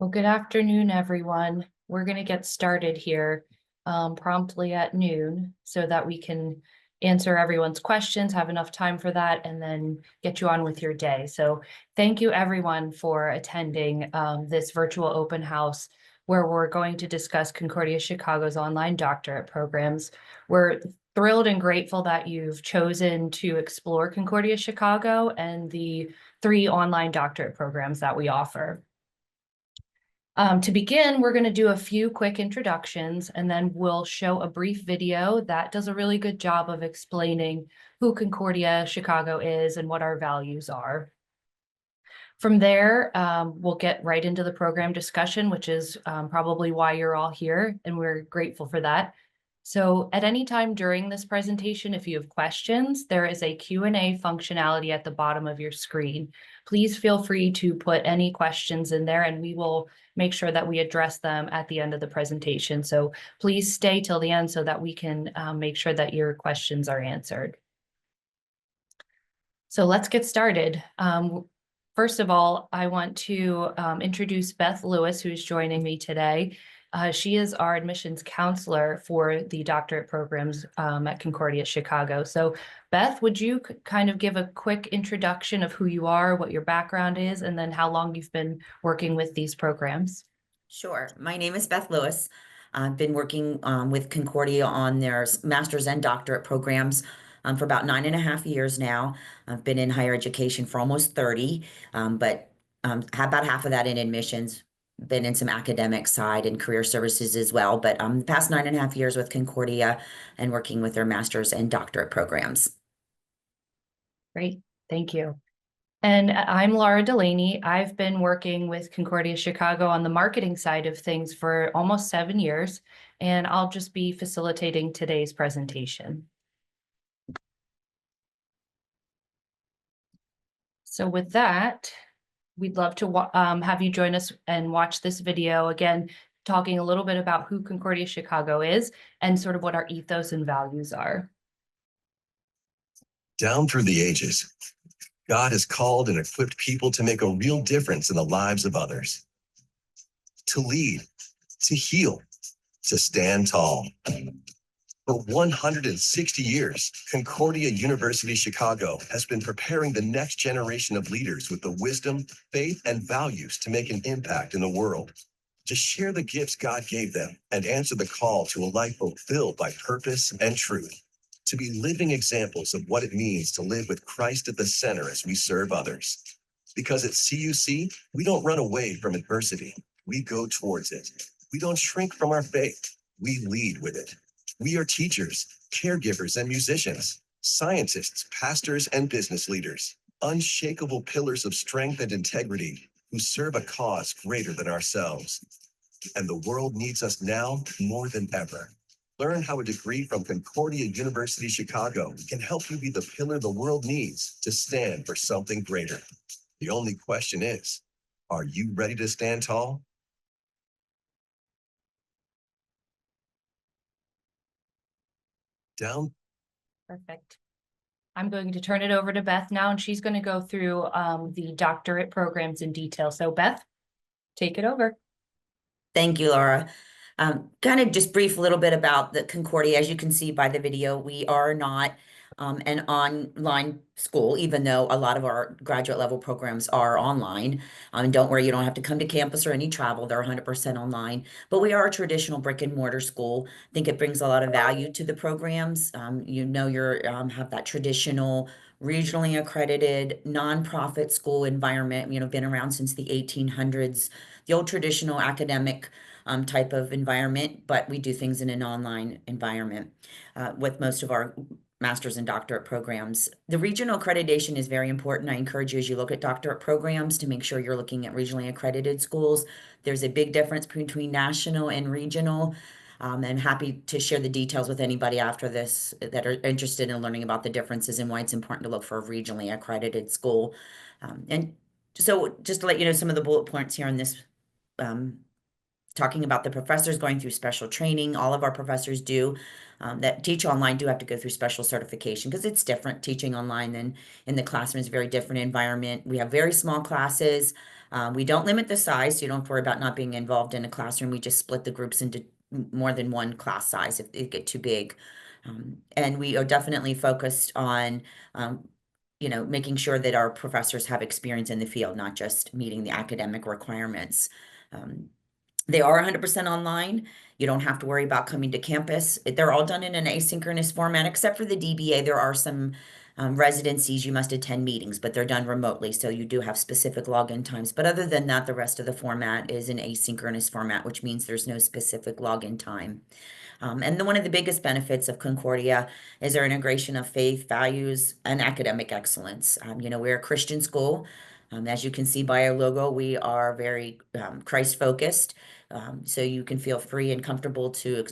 Well, good afternoon, everyone. We're going to get started here promptly at noon so that we can answer everyone's questions, have enough time for that, and then get you on with your day. So thank you, everyone, for attending this virtual open house where we're going to discuss Concordia Chicago's online doctorate programs. We're thrilled and grateful that you've chosen to explore Concordia Chicago and the 3 online doctorate programs that we offer. To begin, we're going to do a few quick introductions, and then we'll show a brief video that does a really good job of explaining who Concordia Chicago is and what our values are. From there, we'll get right into the program discussion, which is probably why you're all here, and we're grateful for that. So at any time during this presentation, if you have questions, there is a Q&A functionality at the bottom of your screen. Please feel free to put any questions in there, and we will make sure that we address them at the end of the presentation. So please stay till the end so that we can make sure that your questions are answered. So let's get started. First of all, I want to introduce Beth Lewis, who's joining me today. She is our admissions counselor for the doctorate programs at Concordia Chicago. So Beth, would you kind of give a quick introduction of who you are, what your background is, and then how long you've been working with these programs? Sure. My name is Beth Lewis. I've been working with Concordia on their master's and doctorate programs for about 9.5 years now. I've been in higher education for almost 30, but about half of that in admissions, been in some academic side and career services as well. But the past 9.5 years with Concordia and working with their master's and doctorate programs. Great, thank you. And I'm Laura Delaney. I've been working with Concordia Chicago on the marketing side of things for almost 7 years, and I'll just be facilitating today's presentation. So with that, we'd love to have you join us and watch this video, again, talking a little bit about who Concordia Chicago is and sort of what our ethos and values are. Down through the ages, God has called and equipped people to make a real difference in the lives of others, to lead, to heal, to stand tall. For 160 years, Concordia University Chicago has been preparing the next generation of leaders with the wisdom, faith, and values to make an impact in the world, to share the gifts God gave them and answer the call to a life fulfilled by purpose and truth, to be living examples of what it means to live with Christ at the center as we serve others. Because at CUC, we don't run away from adversity. We go towards it. We don't shrink from our faith. We lead with it. We are teachers, caregivers, and musicians, scientists, pastors, and business leaders, unshakable pillars of strength and integrity who serve a cause greater than ourselves. And the world needs us now more than ever. Learn how a degree from Concordia University Chicago can help you be the pillar the world needs to stand for something greater. The only question is, are you ready to stand tall? Down. Perfect. I'm going to turn it over to Beth now, and she's going to go through the doctorate programs in detail. So Beth, take it over. Thank you, Laura. Kind of just brief a little bit about the Concordia. As you can see by the video, we are not an online school, even though a lot of our graduate level programs are online. Don't worry, you don't have to come to campus or any travel. They're 100% online. But we are a traditional brick and mortar school. I think it brings a lot of value to the programs. You're have that traditional regionally accredited nonprofit school environment, been around since the 1800s, the old traditional academic type of environment, but we do things in an online environment with most of our master's and doctorate programs. The regional accreditation is very important. I encourage you as you look at doctorate programs to make sure you're looking at regionally accredited schools. There's a big difference between national and regional. And happy to share the details with anybody after this that are interested in learning about the differences and why it's important to look for a regionally accredited school. And so just to let you know some of the bullet points here on this talking about the professors going through special training. All of our professors do that teach online do have to go through special certification because it's different teaching online than in the classroom. It's a very different environment. We have very small classes. We don't limit the size, so you don't have to worry about not being involved in a classroom. We just split the groups into more than one class size if they get too big. And we are definitely focused on, making sure that our professors have experience in the field, not just meeting the academic requirements. They are 100% online. You don't have to worry about coming to campus. They're all done in an asynchronous format, except for the DBA. There are some residencies you must attend meetings, but they're done remotely, so you do have specific login times. But other than that, the rest of the format is an asynchronous format, which means there's no specific login time. And one of the biggest benefits of Concordia is our integration of faith, values, and academic excellence. We're a Christian school. As you can see by our logo, we are very Christ-focused. So you can feel free and comfortable to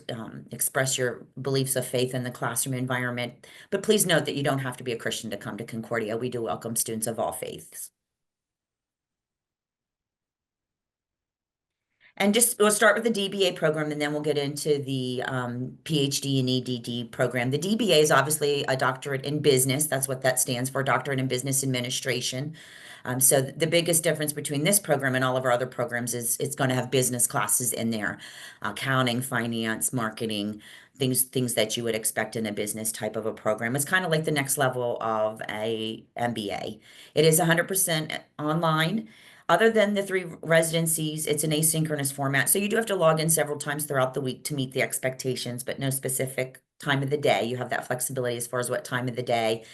express your beliefs of faith in the classroom environment. But please note that you don't have to be a Christian to come to Concordia. We do welcome students of all faiths. And we'll start with the DBA program, and then we'll get into the PhD and EDD program. The DBA is obviously a doctorate in business. That's what that stands for, Doctorate in Business Administration. So the biggest difference between this program and all of our other programs is it's going to have business classes in there, accounting, finance, marketing, things that you would expect in a business type of a program. It's kind of like the next level of a MBA. It is 100% online. Other than the 3 residencies, it's an asynchronous format. So you do have to log in several times throughout the week to meet the expectations, but no specific time of the day. You have that flexibility as far as what time of the day.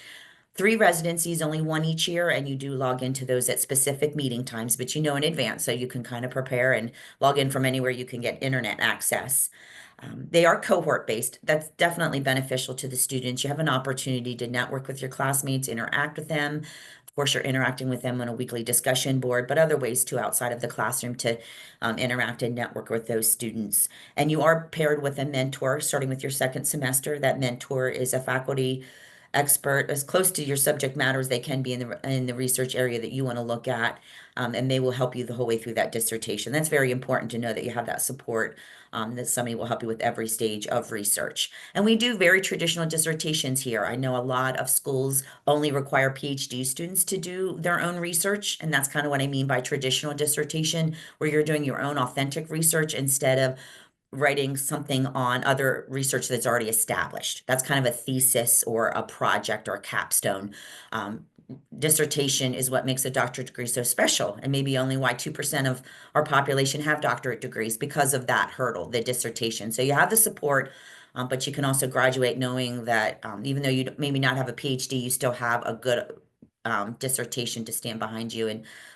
3 residencies, only 1 each year, and you do log into those at specific meeting times, but in advance, so you can kind of prepare and log in from anywhere you can get internet access. They are cohort-based. That's definitely beneficial to the students. You have an opportunity to network with your classmates, interact with them. Of course, you're interacting with them on a weekly discussion board, but other ways too outside of the classroom to interact and network with those students. And you are paired with a mentor starting with your 2nd semester. That mentor is a faculty expert as close to your subject matter as they can be in the research area that you want to look at, and they will help you the whole way through that dissertation. That's very important to know that you have that support, that somebody will help you with every stage of research. And we do very traditional dissertations here. I know a lot of schools only require PhD students to do their own research, and that's kind of what I mean by traditional dissertation, where you're doing your own authentic research instead of writing something on other research that's already established. That's kind of a thesis or a project or a capstone. Dissertation is what makes a doctorate degree so special, and maybe only why 2% of our population have doctorate degrees because of that hurdle, the dissertation. So you have the support, but you can also graduate knowing that even though you maybe not have a PhD, you still have a good dissertation to stand behind you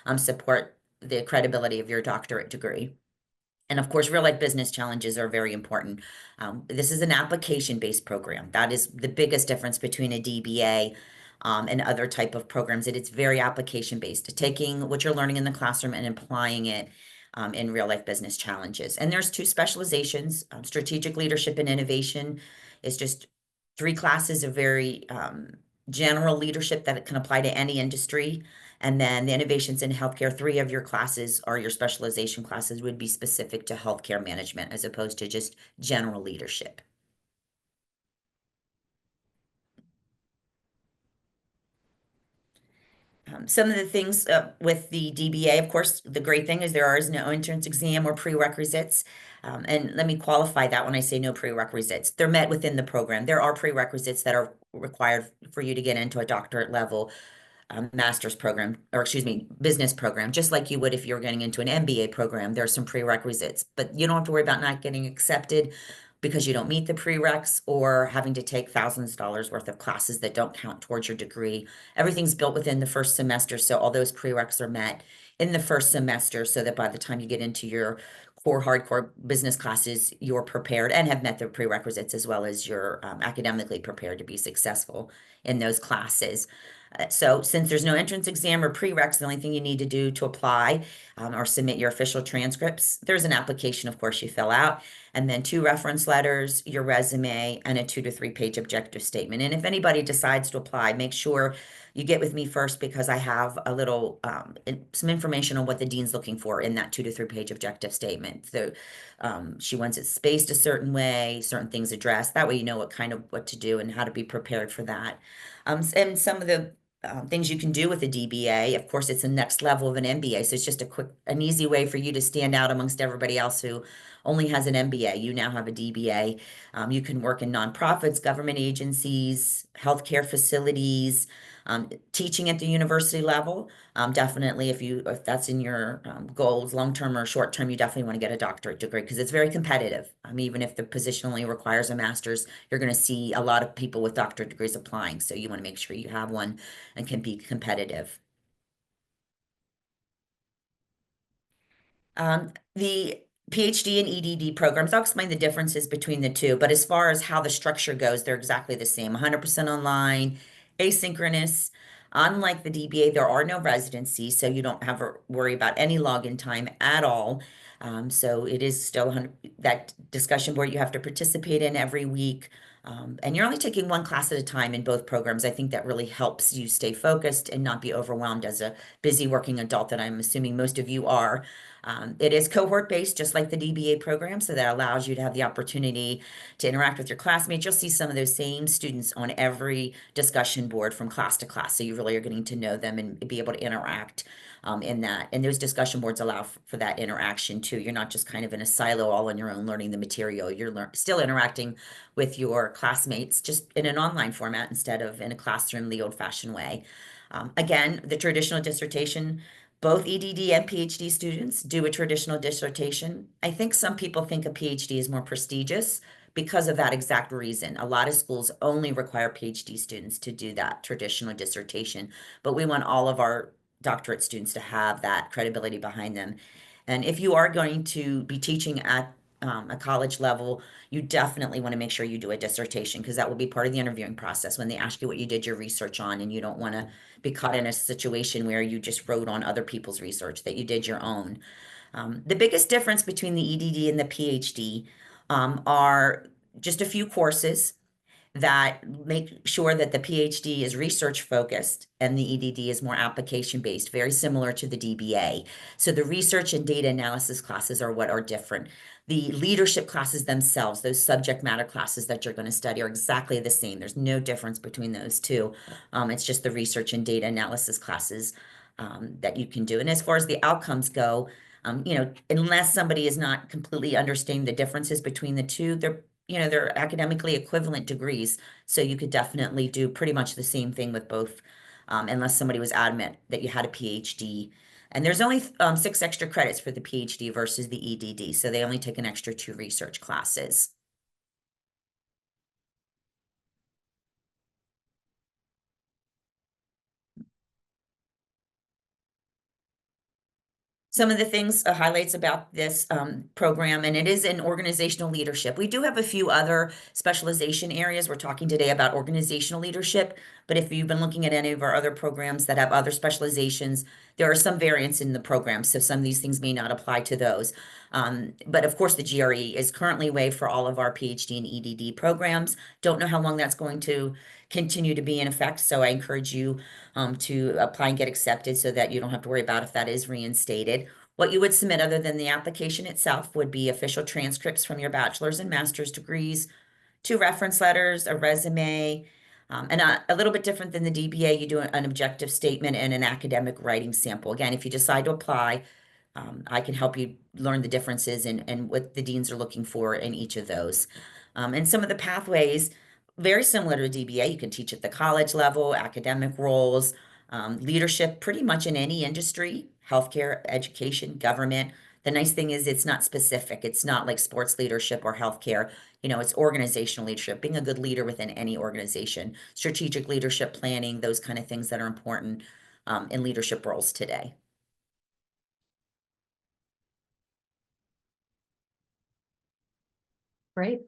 and support the credibility of your doctorate degree. And of course, real life business challenges are very important. This is an application-based program. That is the biggest difference between a DBA and other type of programs. It's very application-based, taking what you're learning in the classroom and applying it in real life business challenges. And there's 2 specializations. Strategic leadership and innovation is just 3 classes of very general leadership that can apply to any industry. And then the innovations in healthcare, 3 of your classes or your specialization classes would be specific to healthcare management as opposed to just general leadership. Some of the things with the DBA, of course, the great thing is there is no entrance exam or prerequisites. And let me qualify that when I say no prerequisites. They're met within the program. There are prerequisites that are required for you to get into a doctorate level master's program, or excuse me, business program, just like you would if you're getting into an MBA program. There are some prerequisites, but you don't have to worry about not getting accepted because you don't meet the prereqs or having to take thousands of dollars worth of classes that don't count towards your degree. Everything's built within the first semester, so all those prereqs are met in the first semester so that by the time you get into your core hardcore business classes, you're prepared and have met the prerequisites as well as you're academically prepared to be successful in those classes. So since there's no entrance exam or prereqs, the only thing you need to do to apply or submit your official transcripts, there's an application, of course, you fill out, and then 2 reference letters, your resume, and a 2 to 3 page objective statement. And if anybody decides to apply, make sure you get with me first because I have a little, some information on what the dean's looking for in that 2 to 3 page objective statement. So she wants it spaced a certain way, certain things addressed. That way you know what to do and how to be prepared for that. And some of the things you can do with a DBA. Of course, it's the next level of an MBA. So it's just an easy way for you to stand out amongst everybody else who only has an MBA. You now have a DBA. You can work in nonprofits, government agencies, healthcare facilities, teaching at the university level. Definitely, if that's in your goals, long-term or short-term, you definitely want to get a doctorate degree because it's very competitive. Even if the position only requires a master's, you're going to see a lot of people with doctorate degrees applying. So you want to make sure you have one and can be competitive. The PhD and EDD programs, I'll explain the differences between the two, but as far as how the structure goes, they're exactly the same, 100% online, asynchronous. Unlike the DBA, there are no residencies, so you don't have to worry about any login time at all. So it is still that discussion board you have to participate in every week. And you're only taking one class at a time in both programs. I think that really helps you stay focused and not be overwhelmed as a busy working adult that I'm assuming most of you are. It is cohort-based, just like the DBA program, so that allows you to have the opportunity to interact with your classmates. You'll see some of those same students on every discussion board from class to class, so you really are getting to know them and be able to interact in that. And those discussion boards allow for that interaction too. You're not just kind of in a silo all on your own learning the material. You're still interacting with your classmates, just in an online format instead of in a classroom the old-fashioned way. Again, the traditional dissertation, both EDD and PhD students do a traditional dissertation. I think some people think a PhD is more prestigious because of that exact reason. A lot of schools only require PhD students to do that traditional dissertation, but we want all of our doctorate students to have that credibility behind them. And if you are going to be teaching at a college level, you definitely want to make sure you do a dissertation because that will be part of the interviewing process when they ask you what you did your research on, and you don't want to be caught in a situation where you just wrote on other people's research, that you did your own. The biggest difference between the EDD and the PhD are just a few courses that make sure that the PhD is research focused and the EDD is more application based, very similar to the DBA. So the research and data analysis classes are what are different. The leadership classes themselves, those subject matter classes that you're going to study, are exactly the same. There's no difference between those two. It's just the research and data analysis classes that you can do. And as far as the outcomes go, unless somebody is not completely understanding the differences between the two, they're academically equivalent degrees. So you could definitely do pretty much the same thing with both, unless somebody was adamant that you had a PhD. And there's only 6 extra credits for the PhD versus the EDD. So they only take an extra 2 research classes. Some of the things, highlights about this program, and it is in organizational leadership. We do have a few other specialization areas. We're talking today about organizational leadership, but if you've been looking at any of our other programs that have other specializations, there are some variants in the program, so some of these things may not apply to those. But of course, the GRE is currently waived for all of our PhD and EDD programs. Don't know how long that's going to continue to be in effect, so I encourage you to apply and get accepted so that you don't have to worry about if that is reinstated. What you would submit other than the application itself would be official transcripts from your bachelor's and master's degrees, 2 reference letters, a resume, and a little bit different than the DBA, you do an objective statement and an academic writing sample. Again, if you decide to apply, I can help you learn the differences and what the deans are looking for in each of those. And some of the pathways, very similar to a DBA, you can teach at the college level, academic roles, leadership pretty much in any industry, healthcare, education, government. The nice thing is it's not specific. It's not like sports leadership or healthcare. It's organizational leadership, being a good leader within any organization, strategic leadership, planning, those kind of things that are important in leadership roles today. Great.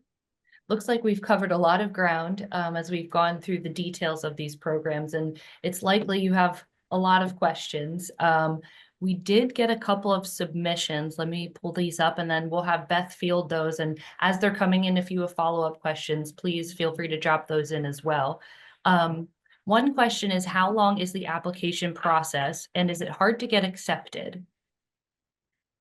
Looks like we've covered a lot of ground as we've gone through the details of these programs, and it's likely you have a lot of questions. We did get a couple of submissions. Let me pull these up and then we'll have Beth field those. And as they're coming in, if you have follow-up questions, please feel free to drop those in as well. One question is, how long is the application process and is it hard to get accepted?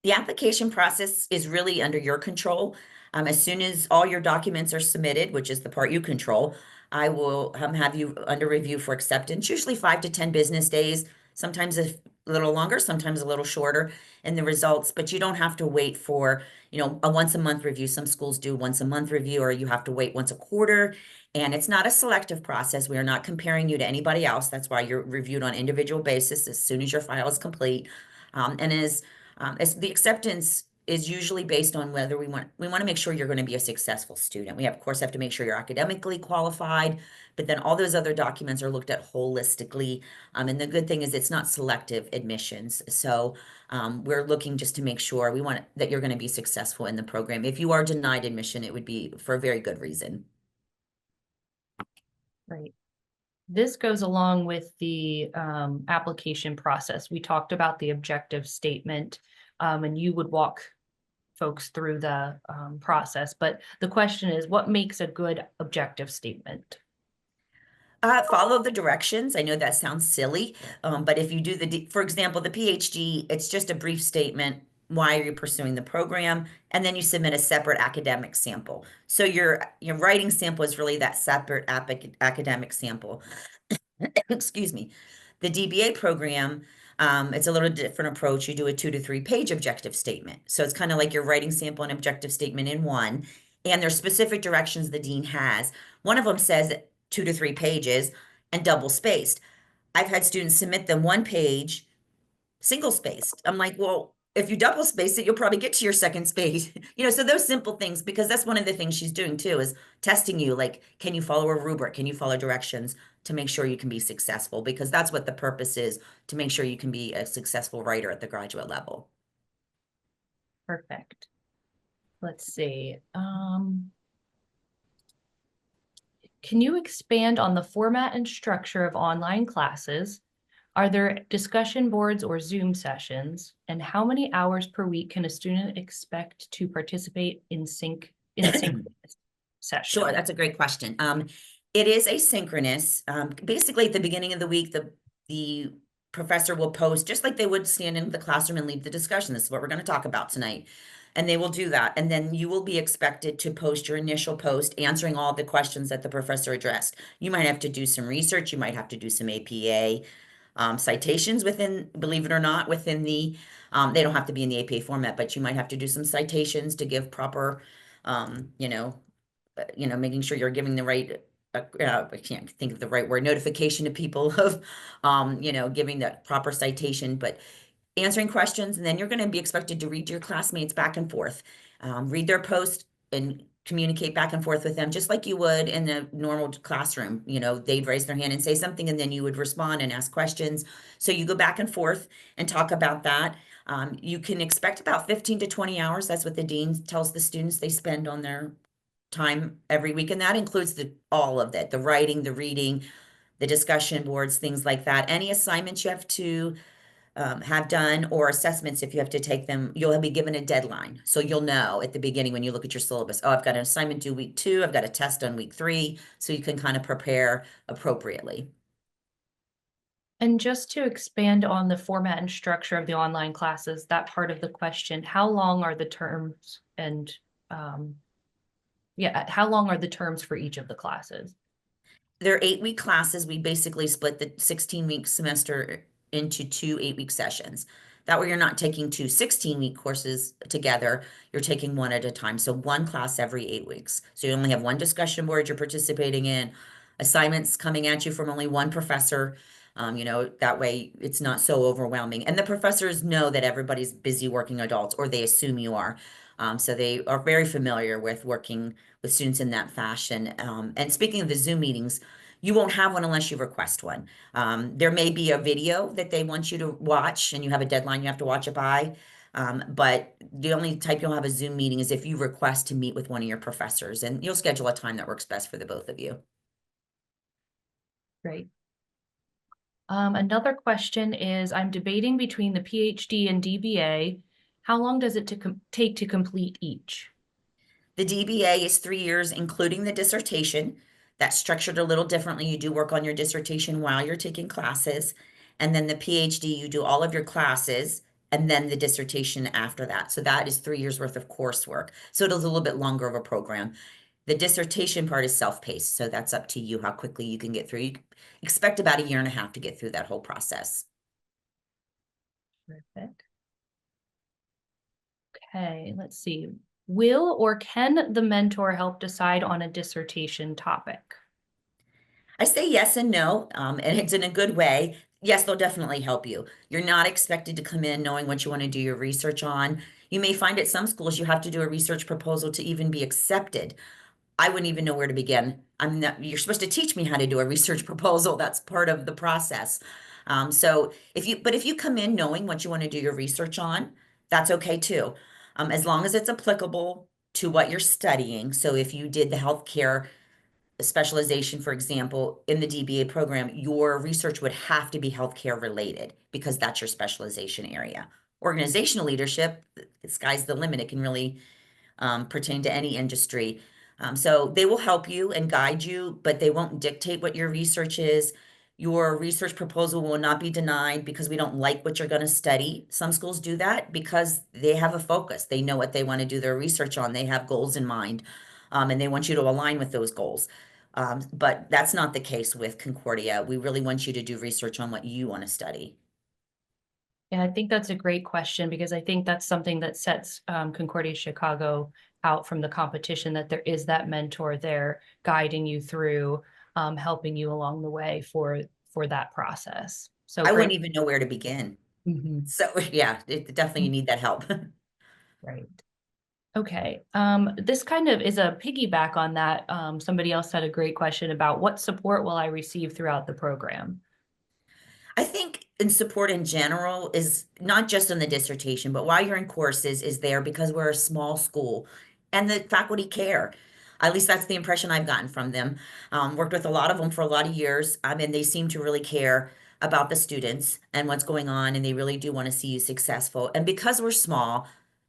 The application process is really under your control. As soon as all your documents are submitted, which is the part you control, I will have you under review for acceptance, usually 5 to 10 business days, sometimes a little longer, sometimes a little shorter in the results, but you don't have to wait for, a once a month review. Some schools do once a month review, or you have to wait once a quarter. And it's not a selective process. We are not comparing you to anybody else. That's why you're reviewed on individual basis as soon as your file is complete. And as the acceptance is usually based on whether we want to make sure you're going to be a successful student. We of course have to make sure you're academically qualified, but then all those other documents are looked at holistically. And the good thing is it's not selective admissions. So we're looking just to make sure we want that you're going to be successful in the program. If you are denied admission, it would be for a very good reason. Right. This goes along with the application process. We talked about the objective statement, and you would walk folks through the process. But the question is, what makes a good objective statement? Follow the directions. I know that sounds silly, but if you do for example, the PhD, it's just a brief statement. Why are you pursuing the program? And then you submit a separate academic sample. So your writing sample is really that separate academic sample. Excuse me. The DBA program, it's a little different approach. You do a 2 to 3 page objective statement. So it's kind of like your writing sample and objective statement in one. And there's specific directions the dean has. One of them says 2 to 3 pages and double spaced. I've had students submit them 1 page, single spaced. I'm like, well, if you double space it, you'll probably get to your second space. So those simple things, because that's one of the things she's doing too, is testing you. Like, can you follow a rubric? Can you follow directions to make sure you can be successful? Because that's what the purpose is, to make sure you can be a successful writer at the graduate level. Perfect. Let's see. Can you expand on the format and structure of online classes? Are there discussion boards or Zoom sessions? And how many hours per week can a student expect to participate in synchronous sessions? Sure, that's a great question. It is asynchronous. Basically, at the beginning of the week, the professor will post, just like they would stand in the classroom and lead the discussion. This is what we're going to talk about tonight. And they will do that. And then you will be expected to post your initial post answering all the questions that the professor addressed. You might have to do some research. You might have to do some APA citations within, believe it or not, within the, they don't have to be in the APA format, but you might have to do some citations to give proper, making sure you're giving the right, I can't think of the right word, notification to people of, giving that proper citation, but answering questions. And then you're going to be expected to read to your classmates back and forth, read their post and communicate back and forth with them, just like you would in the normal classroom. They'd raise their hand and say something, and then you would respond and ask questions. So you go back and forth and talk about that. You can expect about 15 to 20 hours. That's what the dean tells the students they spend on their time every week. And that includes all of that, the writing, the reading, the discussion boards, things like that. Any assignments you have to have done, or assessments, if you have to take them, you'll be given a deadline. So you'll know at the beginning when you look at your syllabus, oh, I've got an assignment due week 2, I've got a test on week 3, so you can kind of prepare appropriately. And just to expand on the format and structure of the online classes, that part of the question, how long are the terms and how long are the terms for each of the classes? They're 8-week classes. We basically split the 16-week semester into 2 8-week sessions. That way you're not taking 2 16-week courses together. You're taking one at a time. So one class every 8 weeks. So you only have one discussion board you're participating in, assignments coming at you from only one professor. That way it's not so overwhelming. And the professors know that everybody's busy working adults, or they assume you are. So they are very familiar with working with students in that fashion. And speaking of the Zoom meetings, you won't have one unless you request one. There may be a video that they want you to watch, and you have a deadline you have to watch it by. But the only type you'll have a Zoom meeting is if you request to meet with one of your professors, and you'll schedule a time that works best for the both of you. Great. Another question is, I'm debating between the PhD and DBA. How long does it take to complete each? The DBA is 3 years, including the dissertation. That's structured a little differently. You do work on your dissertation while you're taking classes. And then the PhD, you do all of your classes and then the dissertation after that. So that is 3 years worth of coursework. So it is a little bit longer of a program. The dissertation part is self-paced, so that's up to you how quickly you can get through. You expect about 1.5 years to get through that whole process. Perfect. Okay, let's see. Will or can the mentor help decide on a dissertation topic? I say yes and no, and it's in a good way. Yes, they'll definitely help you. You're not expected to come in knowing what you want to do your research on. You may find at some schools you have to do a research proposal to even be accepted. I wouldn't even know where to begin. You're supposed to teach me how to do a research proposal. That's part of the process. So if you come in knowing what you want to do your research on, that's okay too. As long as it's applicable to what you're studying. So if you did the healthcare specialization, for example, in the DBA program, your research would have to be healthcare related because that's your specialization area. Organizational leadership, the sky's the limit. It can really pertain to any industry. So they will help you and guide you, but they won't dictate what your research is. Your research proposal will not be denied because we don't like what you're going to study. Some schools do that because they have a focus. They know what they want to do their research on. They have goals in mind, and they want you to align with those goals. But that's not the case with Concordia. We really want you to do research on what you want to study. Yeah, I think that's a great question because I think that's something that sets Concordia Chicago out from the competition, that there is that mentor there guiding you through, helping you along the way for that process. So I great. wouldn't even know where to begin. Mhm. So yeah, definitely you need that help. Right. Okay. This kind of is a piggyback on that. Somebody else had a great question about what support will I receive throughout the program? I think in support in general is not just on the dissertation, but while you're in courses is there because we're a small school and the faculty care. At least that's the impression I've gotten from them. Worked with a lot of them for a lot of years. And they seem to really care about the students and what's going on, and they really do want to see you successful. And because we're small,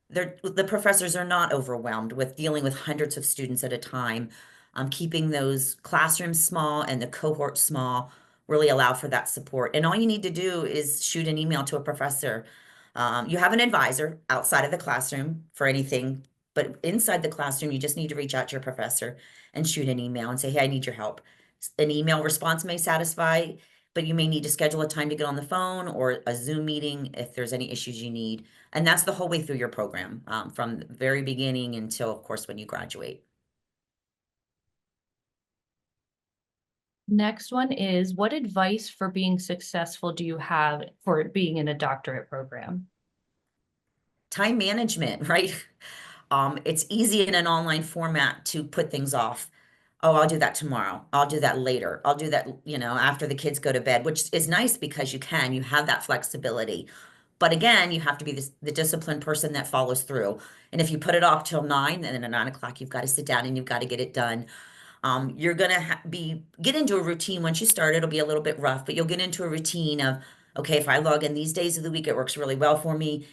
the professors are not overwhelmed with dealing with hundreds of students at a time. Keeping those classrooms small and the cohort small really allow for that support. And all you need to do is shoot an email to a professor. You have an advisor outside of the classroom for anything, but inside the classroom, you just need to reach out to your professor and shoot an email and say, hey, I need your help. An email response may satisfy, but you may need to schedule a time to get on the phone or a Zoom meeting if there's any issues you need. And that's the whole way through your program, from the very beginning until, of course, when you graduate. Next one is, what advice for being successful do you have for being in a doctorate program? Time management, right? It's easy in an online format to put things off. Oh, I'll do that tomorrow. I'll do that later. I'll do that, after the kids go to bed, which is nice because you have that flexibility. But again, you have to be the disciplined person that follows through. And if you put it off till 9, and then at 9 o'clock, you've got to sit down and you've got to get it done. You're gonna get into a routine. Once you start, it'll be a little bit rough, but you'll get into a routine of, okay, if I log in these days of the week, it works really well for me.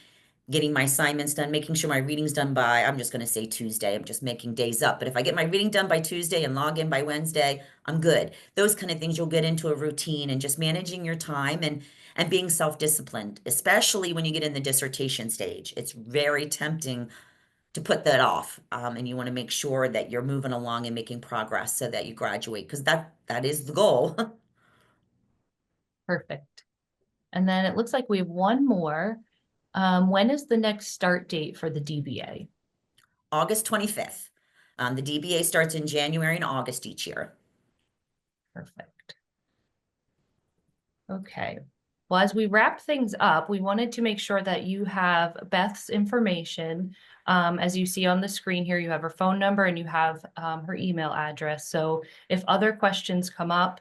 Getting my assignments done, making sure my reading's done by, I'm just going to say Tuesday. I'm just making days up. But if I get my reading done by Tuesday and log in by Wednesday, I'm good. Those kind of things, you'll get into a routine and just managing your time and being self-disciplined, especially when you get in the dissertation stage. It's very tempting to put that off. And you want to make sure that you're moving along and making progress so that you graduate, because that is the goal. Perfect. And then it looks like we have one more. When is the next start date for the DBA? August 25th. The DBA starts in January and August each year. Perfect. Okay. Well, as we wrap things up, we wanted to make sure that you have Beth's information. As you see on the screen here, you have her phone number and you have her email address. So if other questions come up,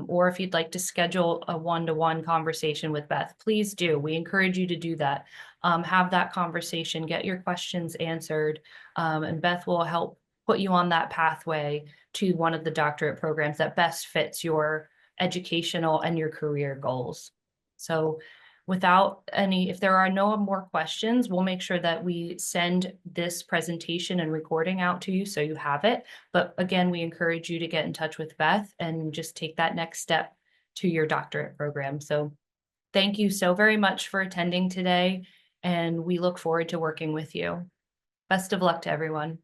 or if you'd like to schedule a one-to-one conversation with Beth, please do. We encourage you to do that. Have that conversation, get your questions answered, and Beth will help put you on that pathway to one of the doctorate programs that best fits your educational and your career goals. So without any, if there are no more questions, we'll make sure that we send this presentation and recording out to you so you have it. But again, we encourage you to get in touch with Beth and just take that next step to your doctorate program. So thank you so very much for attending today, and we look forward to working with you. Best of luck to everyone.